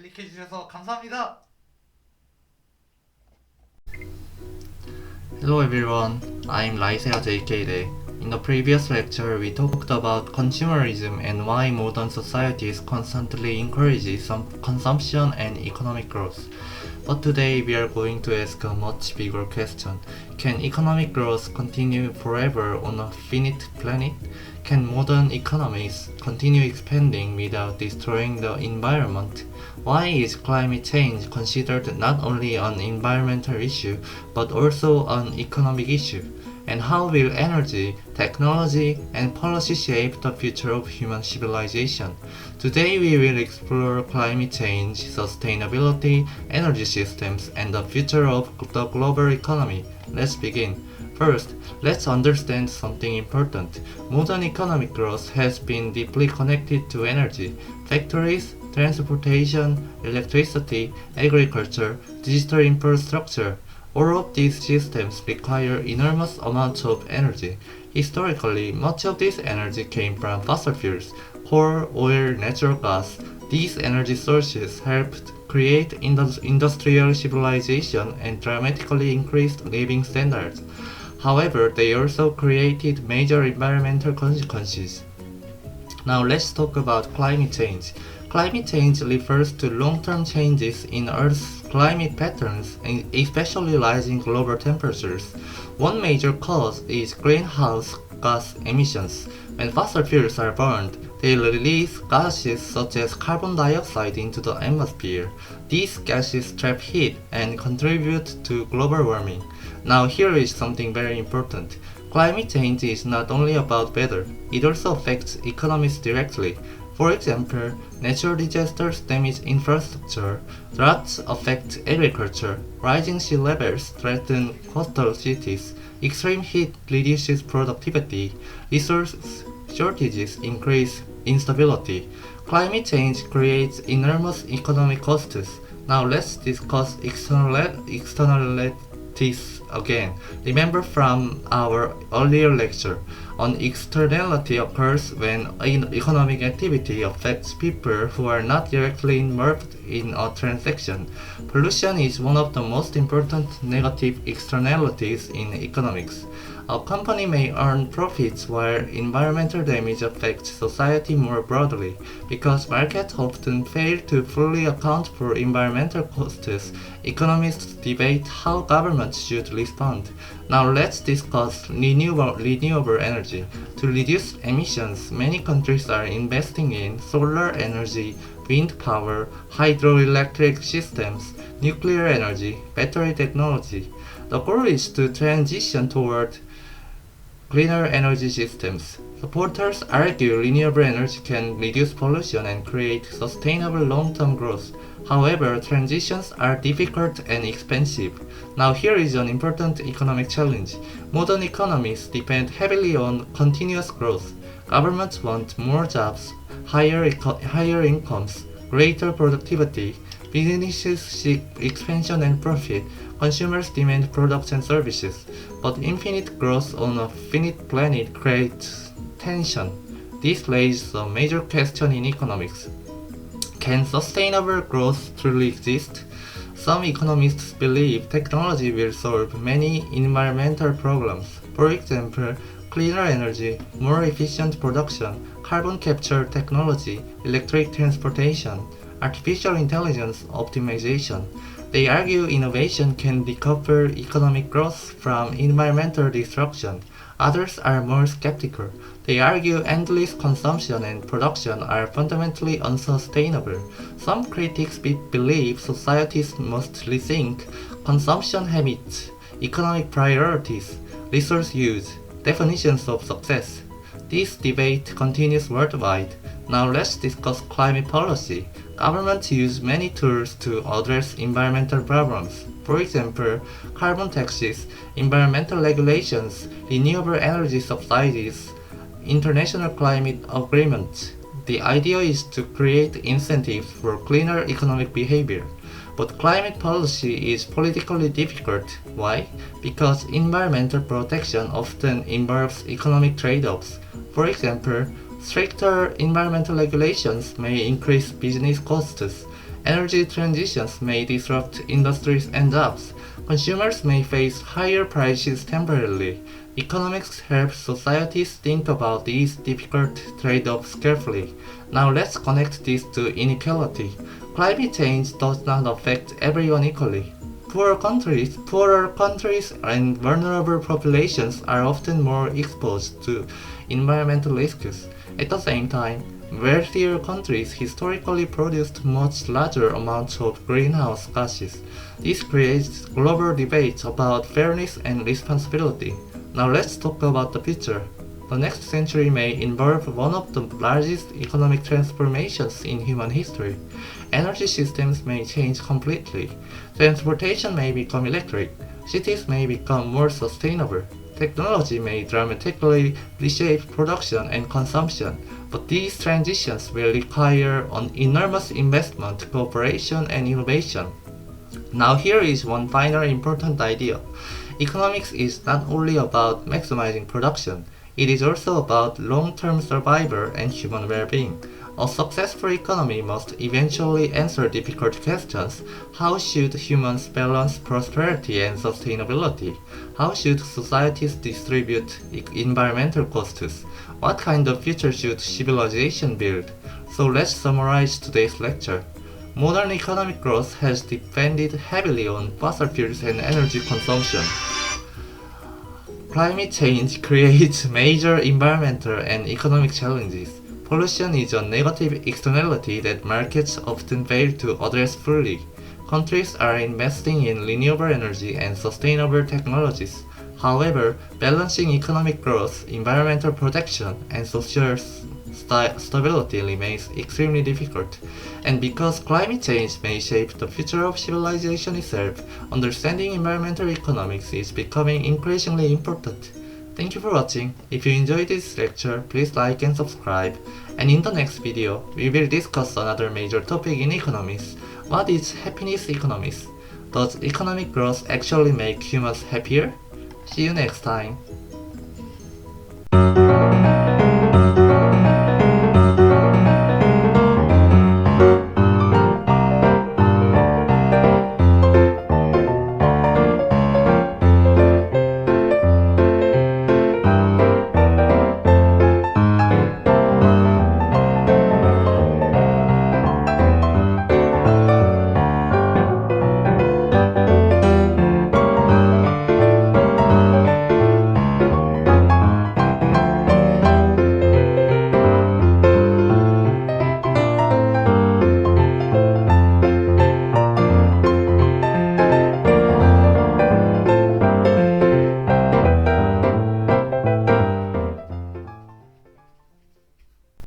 클릭해주셔서 감사합니다. Hello everyone, I'm Laisea JK Lee. In the previous lecture, we talked about consumerism and why modern societies constantly encourage some consumption and economic growth. But today we are going to ask a much bigger question. Can economic growth continue forever on a finite planet? Can modern economies continue expanding without destroying the environment? Why is climate change considered not only an environmental issue but also an economic issue? And how will energy, technology, and policy shape the future of human civilization? Today we will explore climate change, sustainability, energy systems, and the future of the global economy. Let's begin. First, let's understand something important. Modern economic growth has been deeply connected to energy. Factories, transportation, electricity, agriculture, digital infrastructure. All of these systems require enormous amounts of energy. Historically, much of this energy came from fossil fuels, coal, oil, natural gas. These energy sources helped create industrial civilization and dramatically increased living standards. However, they also created major environmental consequences. Now let's talk about climate change. Climate change refers to long-term changes in Earth's climate patterns, especially rising global temperatures. One major cause is greenhouse gas emissions. When fossil fuels are burned, they release gases such as carbon dioxide into the atmosphere. These gases trap heat and contribute to global warming. Now here is something very important. Climate change is not only about weather, it also affects economies directly. For example, natural disasters damage infrastructure, droughts affect agriculture, rising sea levels threaten coastal cities, extreme heat reduces productivity, resource shortages increase instability. Climate change creates enormous economic costs. Now let's discuss externalities again. Remember from our earlier lecture, an externality occurs when economic activity affects people who are not directly involved in a transaction. Pollution is one of the most important negative externalities in economics. A company may earn profits while environmental damage affects society more broadly. Because markets often fail to fully account for environmental costs, economists debate how governments should respond. Now let's discuss renewable energy. To reduce emissions, many countries are investing in solar energy, wind power, hydroelectric systems, nuclear energy, battery technology. The goal is to transition toward cleaner energy systems. Supporters argue renewable energy can reduce pollution and create sustainable long-term growth. However, transitions are difficult and expensive. Now here is an important economic challenge. Modern economies depend heavily on continuous growth. Governments want more jobs, higher incomes, greater productivity. Businesses seek expansion and profit. Consumers demand products and services. But infinite growth on a finite planet creates tension. This raises a major question in economics. Can sustainable growth truly exist? Some economists believe technology will solve many environmental problems. For example, cleaner energy, more efficient production, carbon capture technology, electric transportation, artificial intelligence optimization. They argue innovation can decouple economic growth from environmental destruction. Others are more skeptical. They argue endless consumption and production are fundamentally unsustainable. Some critics believe societies must rethink consumption habits, economic priorities, resource use, definitions of success. This debate continues worldwide. Now let's discuss climate policy. Governments use many tools to address environmental problems. For example, carbon taxes, environmental regulations, renewable energy subsidies, international climate agreements. The idea is to create incentives for cleaner economic behavior. But climate policy is politically difficult. Why? Because environmental protection often involves economic trade-offs. For example, stricter environmental regulations may increase business costs. Energy transitions may disrupt industries and jobs. Consumers may face higher prices temporarily. Economics helps societies think about these difficult trade-offs carefully. Now let's connect this to inequality. Climate change does not affect everyone equally. Poorer countries and vulnerable populations are often more exposed to environmental risks. At the same time, wealthier countries historically produced much larger amounts of greenhouse gases. This creates global debates about fairness and responsibility. Now let's talk about the future. The next century may involve one of the largest economic transformations in human history. Energy systems may change completely. Transportation may become electric. Cities may become more sustainable. Technology may dramatically reshape production and consumption, but these transitions will require an enormous investment, cooperation, and innovation. Now here is one final important idea. Economics is not only about maximizing production, it is also about long-term survival and human well-being. A successful economy must eventually answer difficult questions. How should humans balance prosperity and sustainability? How should societies distribute environmental costs? What kind of future should civilization build? So let's summarize today's lecture. Modern economic growth has depended heavily on fossil fuels and energy consumption. Climate change creates major environmental and economic challenges. Pollution is a negative externality that markets often fail to address fully. Countries are investing in renewable energy and sustainable technologies. However, balancing economic growth, environmental protection, and social stability remains extremely difficult. And because climate change may shape the future of civilization itself, understanding environmental economics is becoming increasingly important. Thank you for watching. If you enjoyed this lecture, please like and subscribe. And in the next video, we will discuss another major topic in economics. What is happiness economics? Does economic growth actually make humans happier? See you next time.